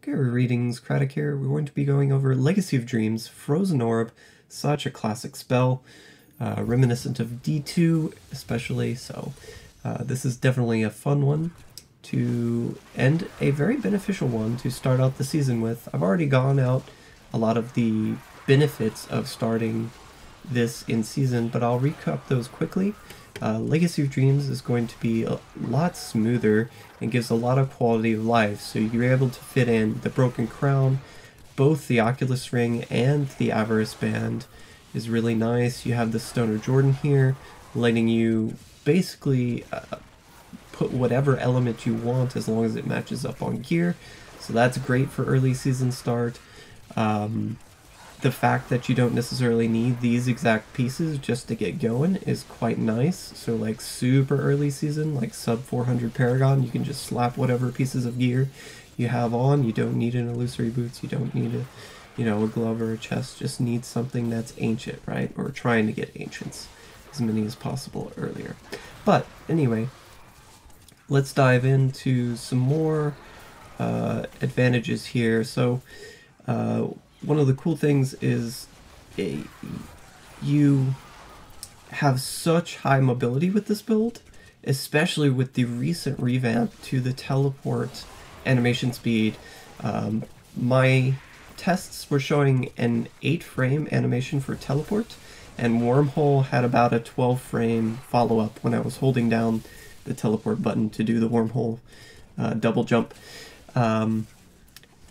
Greetings, Craddock here. We're going to be going over Legacy of Dreams, Frozen Orb, such a classic spell, reminiscent of D2 especially, so this is definitely a fun one to end, a very beneficial one to start out the season with. I've already gone out a lot of the benefits of starting this in season, but I'll recap those quickly. Legacy of Dreams is going to be a lot smoother and gives a lot of quality of life, so you're able to fit in the Broken Crown, both the Oculus Ring and the Avarice Band is really nice. You have the Stoner Jordan here, letting you basically put whatever element you want as long as it matches up on gear, so that's great for early season start. The fact that you don't necessarily need these exact pieces just to get going is quite nice. So like super early season, like sub 400 Paragon, you can just slap whatever pieces of gear you have on. You don't need an illusory boots, you don't need a glove or a chest, just need something that's ancient, right? Or trying to get ancients, as many as possible earlier. But anyway, let's dive into some more advantages here. So one of the cool things is you have such high mobility with this build, especially with the recent revamp to the teleport animation speed. My tests were showing an 8-frame animation for teleport, and Wormhole had about a 12-frame follow-up when I was holding down the teleport button to do the Wormhole double jump.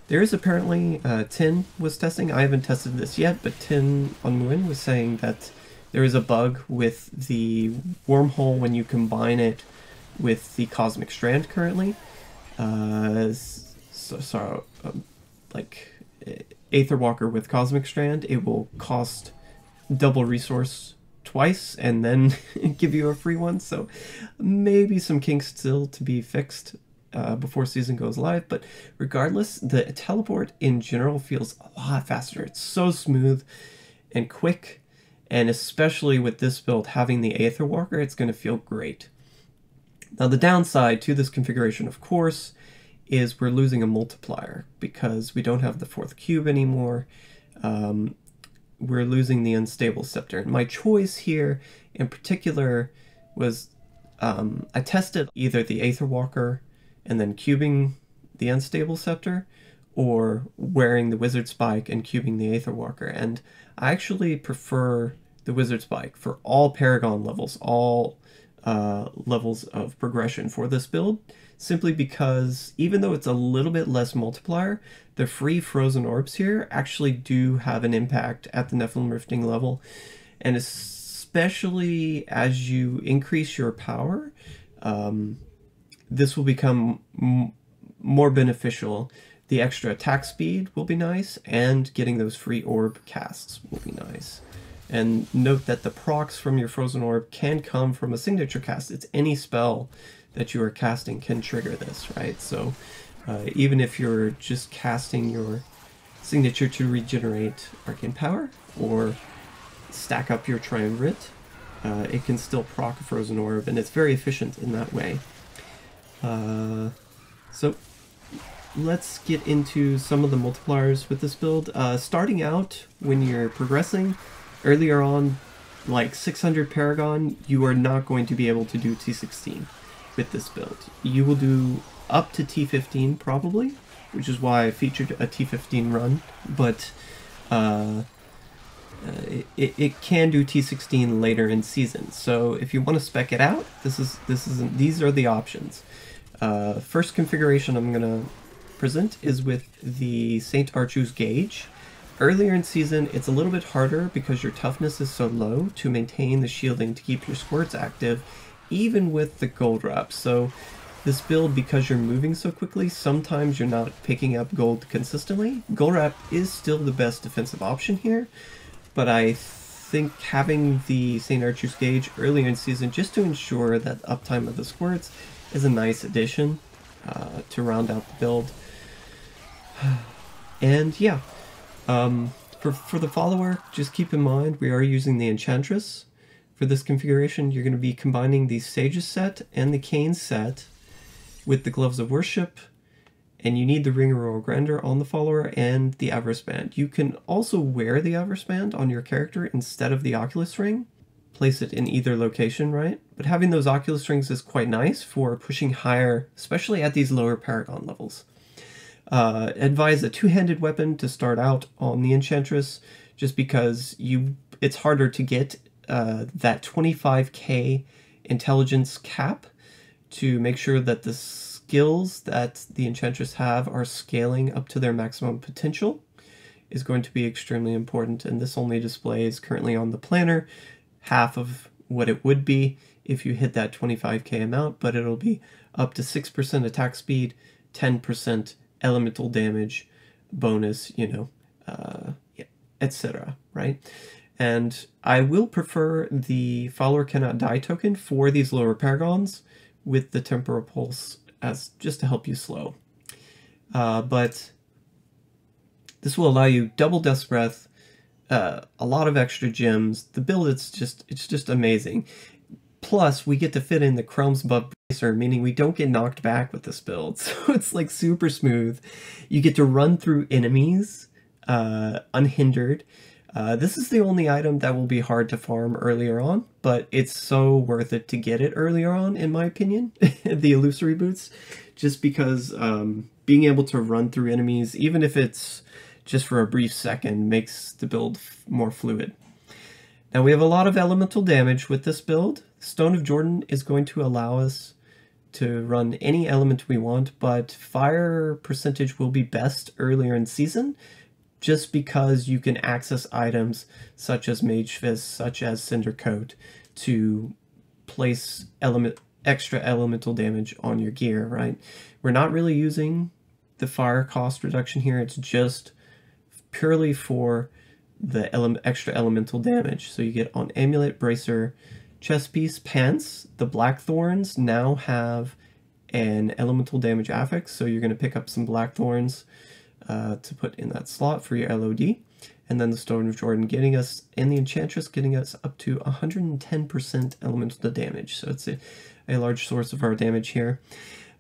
There is apparently, Tin was testing, I haven't tested this yet, but Tin on Muin was saying that there is a bug with the Wormhole when you combine it with the Cosmic Strand currently. Like Aetherwalker with Cosmic Strand, it will cost double resource twice and then give you a free one, so maybe some kinks still to be fixed before season goes live, but regardless, the teleport in general feels a lot faster. It's so smooth and quick, and especially with this build having the Aether Walker, it's going to feel great. Now the downside to this configuration, of course, is we're losing a multiplier because we don't have the 4th cube anymore. We're losing the Unstable Scepter. And my choice here in particular was I tested either the Aether Walker and then cubing the Unstable Scepter, or wearing the Wizard Spike and cubing the Aether Walker. And I actually prefer the Wizard Spike for all Paragon levels, all levels of progression for this build, simply because even though it's a little bit less multiplier, the free Frozen Orbs here actually do have an impact at the Nephilim Rifting level, and especially as you increase your power, this will become more beneficial. The extra attack speed will be nice, and getting those free orb casts will be nice. And note that the procs from your Frozen Orb can come from a signature cast. It's any spell that you are casting can trigger this, right? So even if you're just casting your signature to regenerate arcane power or stack up your Triumvirate, it can still proc a Frozen Orb, and it's very efficient in that way. So let's get into some of the multipliers with this build. Starting out, when you're progressing, earlier on, like 600 Paragon, you are not going to be able to do T16 with this build. You will do up to T15 probably, which is why I featured a T15 run, but it can do T16 later in season. So if you want to spec it out, these are the options. First configuration I'm going to present is with the St. Archu's Gauge. Earlier in season, it's a little bit harder because your toughness is so low to maintain the shielding to keep your squirts active, even with the gold wrap. So this build, because you're moving so quickly, sometimes you're not picking up gold consistently. Gold wrap is still the best defensive option here, but I think having the St. Archu's Gauge earlier in season, just to ensure that uptime of the squirts, is a nice addition to round out the build. And yeah, for the follower, just keep in mind we are using the Enchantress. For this configuration, you're going to be combining the Sage's set and the Cain set with the Gloves of Worship and you need the ringer or grinder on the follower and the Avarice Band. You can also wear the Avarice Band on your character instead of the Oculus Ring. Place it in either location, right? But having those Oculus Rings is quite nice for pushing higher, especially at these lower Paragon levels. Advise a two-handed weapon to start out on the Enchantress, just because it's harder to get that 25k intelligence cap to make sure that the skills that the Enchantress have are scaling up to their maximum potential is going to be extremely important, and this only displays currently on the planner half of what it would be if you hit that 25k amount, but it'll be up to 6% attack speed, 10% elemental damage bonus, etc., right? And I will prefer the Follower Cannot Die token for these lower Paragons with the Temporal Pulse as just to help you slow. But this will allow you double Death's Breath, a lot of extra gems. The build, it's just amazing. Plus, we get to fit in the Chrome's Buff Bracer, meaning we don't get knocked back with this build. So it's like super smooth. You get to run through enemies unhindered. This is the only item that will be hard to farm earlier on, but it's so worth it to get it earlier on, in my opinion, the Illusory Boots, just because being able to run through enemies, even if it's just for a brief second, makes the build more fluid. Now we have a lot of elemental damage with this build. Stone of Jordan is going to allow us to run any element we want, but fire percentage will be best earlier in season, just because you can access items such as Mage Fist, such as Cinder Coat, to place extra elemental damage on your gear, right? We're not really using the fire cost reduction here, it's just purely for the extra elemental damage. So you get on Amulet, Bracer, Chest Piece, Pants. The Blackthorns now have an elemental damage affix, so you're going to pick up some Blackthorns to put in that slot for your LOD. And then the Stone of Jordan getting us, and the Enchantress getting us up to 110% elemental damage. So it's a large source of our damage here.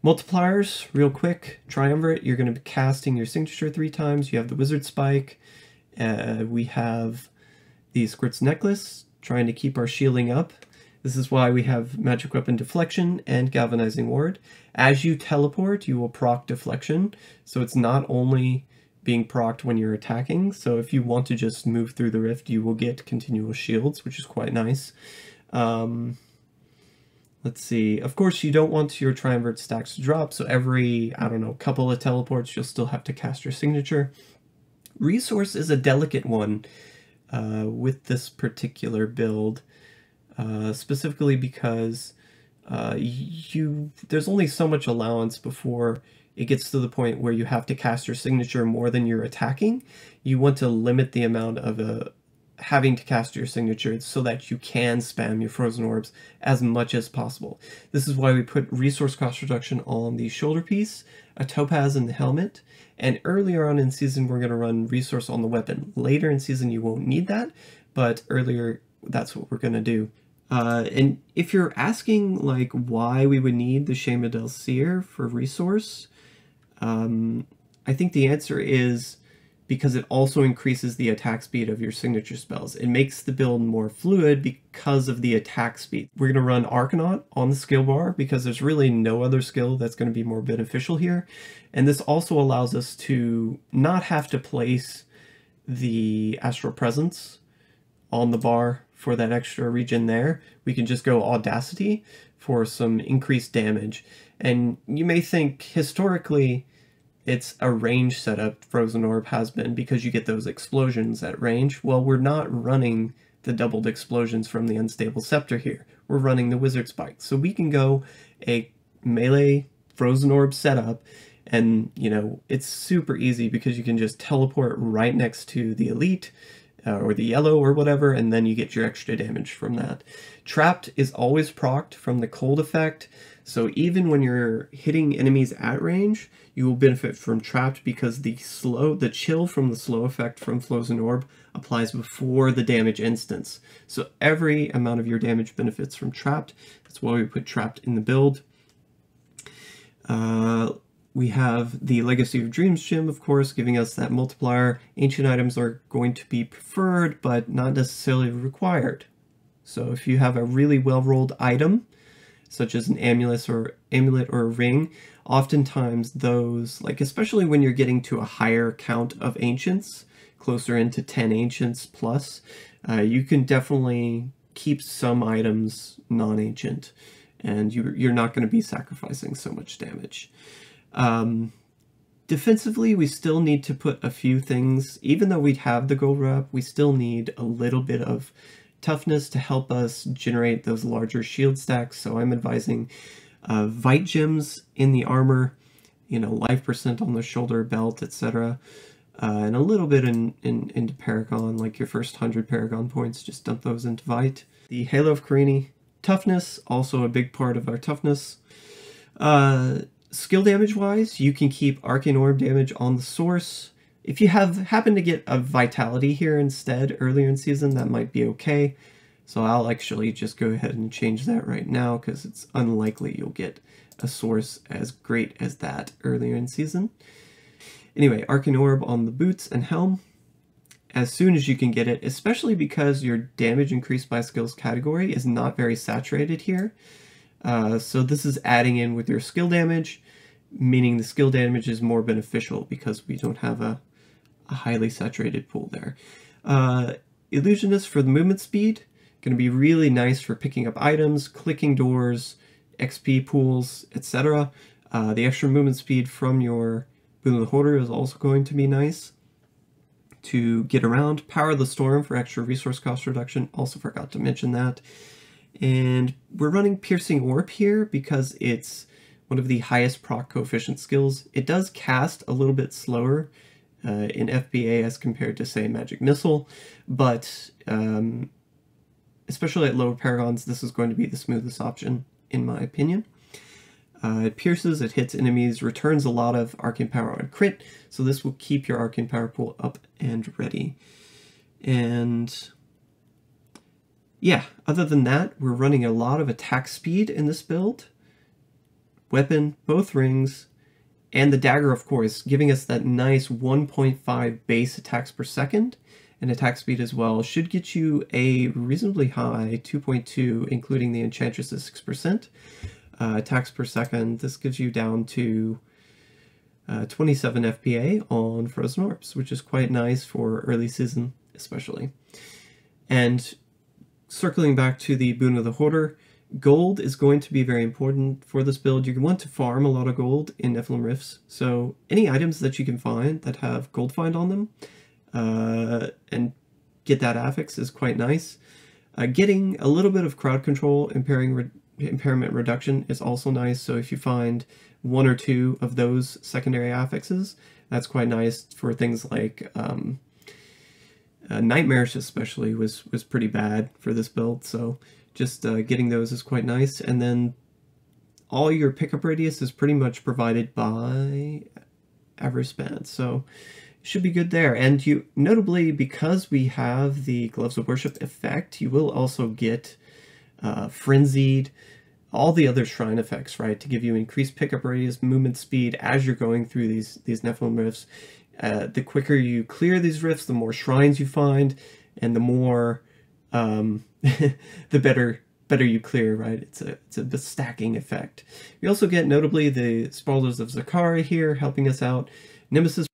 Multipliers, real quick. Triumvirate, you're going to be casting your signature 3 times. You have the Wizard Spike. We have the Squirt's Necklace, trying to keep our shielding up. This is why we have Magic Weapon Deflection and Galvanizing Ward. As you teleport, you will proc Deflection, so it's not only being procced when you're attacking, so if you want to just move through the rift, you will get continual shields, which is quite nice. Let's see, of course you don't want your Triumvirate stacks to drop, so every, I don't know, couple of teleports, you'll still have to cast your signature. Resource is a delicate one with this particular build, specifically because there's only so much allowance before it gets to the point where you have to cast your signature more than you're attacking. You want to limit the amount of having to cast your signature so that you can spam your Frozen Orbs as much as possible. This is why we put resource cost reduction on the shoulder piece, a topaz in the helmet, and earlier on in season we're going to run resource on the weapon. Later in season you won't need that, but earlier that's what we're going to do. And if you're asking like why we would need the Shema del Seer for resource, I think the answer is because it also increases the attack speed of your signature spells. It makes the build more fluid because of the attack speed. We're going to run Arcanaut on the skill bar because there's really no other skill that's going to be more beneficial here. And this also allows us to not have to place the Astral Presence on the bar for that extra regen there. We can just go Audacity for some increased damage. And you may think historically it's a range setup, Frozen Orb has been, because you get those explosions at range. Well, we're not running the doubled explosions from the Unstable Scepter here. We're running the Wizard Spike. So we can go a melee Frozen Orb setup, and, you know, it's super easy because you can just teleport right next to the Elite, or the yellow or whatever, and then you get your extra damage from that. Trapped is always procced from the cold effect, so even when you're hitting enemies at range, you will benefit from Trapped because the chill from the slow effect from Frozen Orb applies before the damage instance. So every amount of your damage benefits from Trapped. That's why we put Trapped in the build. We have the Legacy of Dreams gem, of course, giving us that multiplier. Ancient items are going to be preferred, but not necessarily required. So if you have a really well-rolled item, such as an amulet or a ring, oftentimes those, like especially when you're getting to a higher count of ancients, closer into 10 ancients plus, you can definitely keep some items non-ancient, and you're not going to be sacrificing so much damage. Defensively, we still need to put a few things. Even though we have the gold wrap, we still need a little bit of toughness to help us generate those larger shield stacks. So I'm advising Vite gems in the armor, life percent on the shoulder, belt, etc. And a little bit into Paragon, like your first 100 Paragon points, just dump those into Vite. The Halo of Carini, toughness, also a big part of our toughness. Skill damage wise, you can keep Arcane Orb damage on the source. If you happen to get a Vitality here instead earlier in season, that might be okay. So I'll actually just go ahead and change that right now, because it's unlikely you'll get a source as great as that earlier in season. Anyway, Arcane Orb on the boots and helm as soon as you can get it, especially because your damage increased by skills category is not very saturated here. So this is adding in with your skill damage, meaning the skill damage is more beneficial because we don't have a highly saturated pool there. Illusionist for the movement speed, going to be really nice for picking up items, clicking doors, XP pools, etc. The extra movement speed from your Boon of the Hoarder is also going to be nice to get around. Power of the Storm for extra resource cost reduction, also forgot to mention that. And we're running Piercing Orb here because it's one of the highest proc coefficient skills. It does cast a little bit slower in FBA as compared to, say, Magic Missile, but especially at lower paragons, this is going to be the smoothest option, in my opinion. It pierces, it hits enemies, returns a lot of Arcane Power on crit, so this will keep your Arcane Power pool up and ready. And yeah, other than that, we're running a lot of attack speed in this build. Weapon, both rings, and the dagger, of course, giving us that nice 1.5 base attacks per second, and attack speed as well. Should get you a reasonably high 2.2, including the Enchantress's 6%. Attacks per second, this gives you down to 27 FPA on Frozen Orbs, which is quite nice for early season, especially. And circling back to the Boon of the Hoarder, gold is going to be very important for this build. You want to farm a lot of gold in Nephilim Rifts, so any items that you can find that have gold find on them and get that affix is quite nice. Getting a little bit of crowd control, impairment reduction is also nice, so if you find one or two of those secondary affixes, that's quite nice for things like Nightmares especially was pretty bad for this build, so just getting those is quite nice. And then all your pickup radius is pretty much provided by average span, so it should be good there. And you, notably, because we have the Gloves of Worship effect, you will also get Frenzied, all the other shrine effects, right, to give you increased pickup radius, movement speed as you're going through these Nephilim Rifts. The quicker you clear these rifts, the more shrines you find, and the more the better you clear, right? It's a stacking effect. We also get, notably, the Spoilers of Zakari here helping us out. Nemesis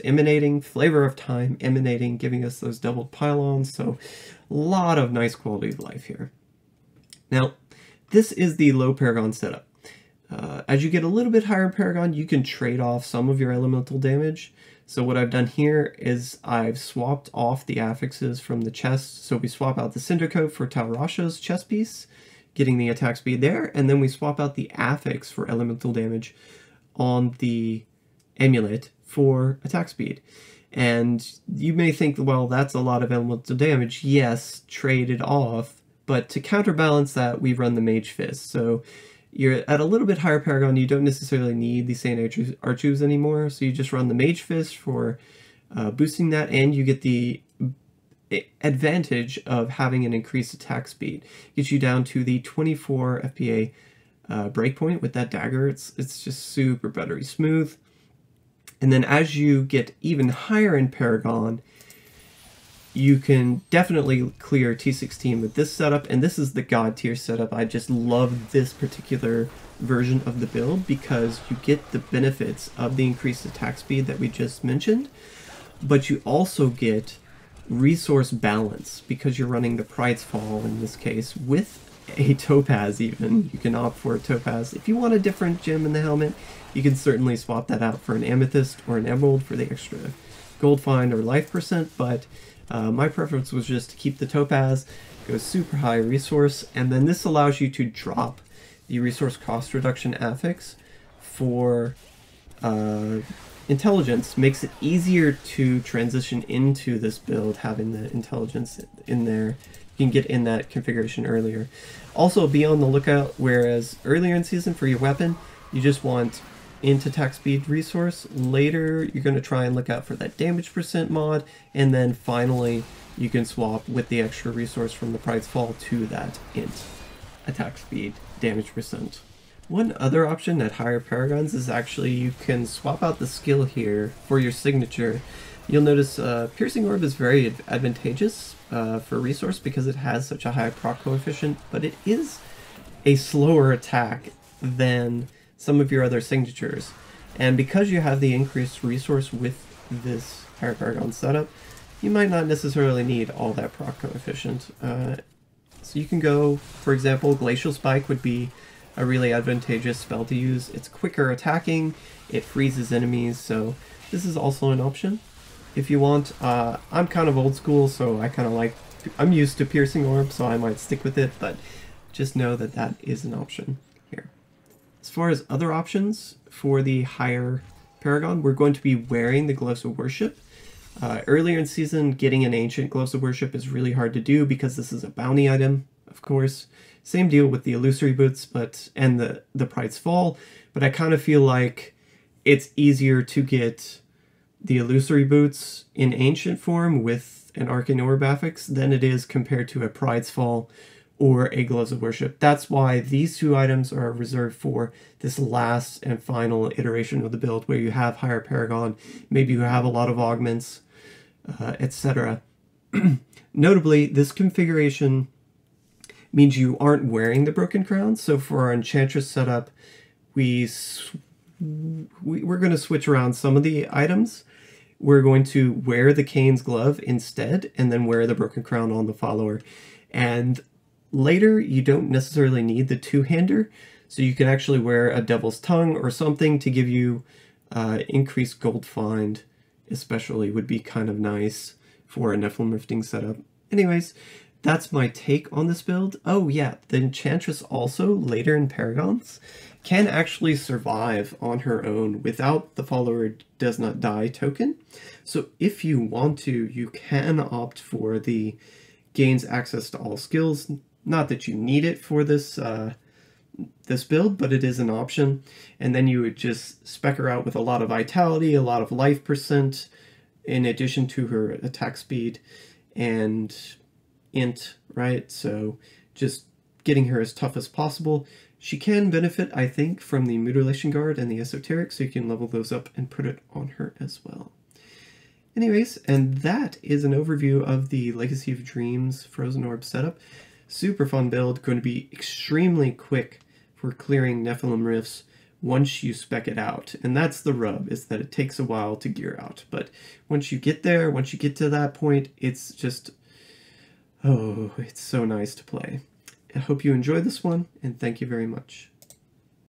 emanating, Flavor of Time emanating, giving us those doubled pylons, so a lot of nice quality of life here. Now, this is the low Paragon setup. As you get a little bit higher in Paragon, you can trade off some of your elemental damage. So what I've done here is I've swapped off the affixes from the chest. So we swap out the Cinder Coat for Talrasha's chest piece, getting the attack speed there, and then we swap out the affix for elemental damage on the amulet for attack speed. And you may think, well, that's a lot of elemental damage. Yes, trade it off. But to counterbalance that, we run the Mage Fist. So you're at a little bit higher Paragon, you don't necessarily need the Saint Archus anymore, so you just run the Mage Fist for boosting that, and you get the advantage of having an increased attack speed. Gets you down to the 24 FPA breakpoint with that dagger. It's just super buttery smooth. And then as you get even higher in Paragon, you can definitely clear T16 with this setup, and this is the God tier setup. I just love this particular version of the build because you get the benefits of the increased attack speed that we just mentioned, but you also get resource balance because you're running the Pride's Fall in this case with a topaz even. You can opt for a topaz. If you want a different gem in the helmet, you can certainly swap that out for an amethyst or an emerald for the extra gold find or life percent, but my preference was just to keep the topaz, go super high resource, and then this allows you to drop the resource cost reduction affix for intelligence. Makes it easier to transition into this build, having the intelligence in there. You can get in that configuration earlier. Also be on the lookout, whereas earlier in season for your weapon, you just want int attack speed resource. Later, you're going to try and look out for that damage percent mod, and then finally, you can swap with the extra resource from the Pride's Fall to that int attack speed damage percent. One other option at higher paragons is actually you can swap out the skill here for your signature. You'll notice Piercing Orb is very advantageous for resource because it has such a high proc coefficient, but it is a slower attack than some of your other signatures. And because you have the increased resource with this higher paragon setup, you might not necessarily need all that proc coefficient. So you can go, for example, Glacial Spike would be a really advantageous spell to use. It's quicker attacking, it freezes enemies, so this is also an option if you want. I'm kind of old school, so I'm used to Piercing Orb, so I might stick with it, but just know that that is an option here. As far as other options for the higher Paragon, we're going to be wearing the Gloves of Worship. Earlier in season, getting an Ancient Gloves of Worship is really hard to do because this is a bounty item, of course. Same deal with the Illusory Boots and the Pride's Fall, but I kind of feel like it's easier to get the Illusory Boots in Ancient form with an Arcane Orb affix than it is compared to a Pride's Fall or a Gloves of Worship. That's why these two items are reserved for this last and final iteration of the build where you have higher Paragon, maybe you have a lot of augments, etc. Notably, this configuration means you aren't wearing the Broken Crown, so for our Enchantress setup, we're going to switch around some of the items. We're going to wear the Cain's Glove instead, and then wear the Broken Crown on the follower. And later, you don't necessarily need the two-hander, so you can actually wear a Devil's Tongue or something to give you increased gold find, especially would be kind of nice for a Nephilim Rifting setup. Anyways, that's my take on this build. Oh yeah, the Enchantress also, later in Paragons, can actually survive on her own without the follower does not die token. So if you want to, you can opt for the gains access to all skills. Not that you need it for this this build, but it is an option. And then you would just spec her out with a lot of vitality, a lot of life percent, in addition to her attack speed and int, right? So just getting her as tough as possible. She can benefit, I think, from the Mutilation Guard and the Esoteric, so you can level those up and put it on her as well. Anyways, and that is an overview of the Legacy of Dreams Frozen Orb setup. Super fun build, going to be extremely quick for clearing Nephilim Rifts once you spec it out. And that's the rub, is that it takes a while to gear out. But once you get there, once you get to that point, it's just, oh, it's so nice to play. I hope you enjoyed this one, and thank you very much.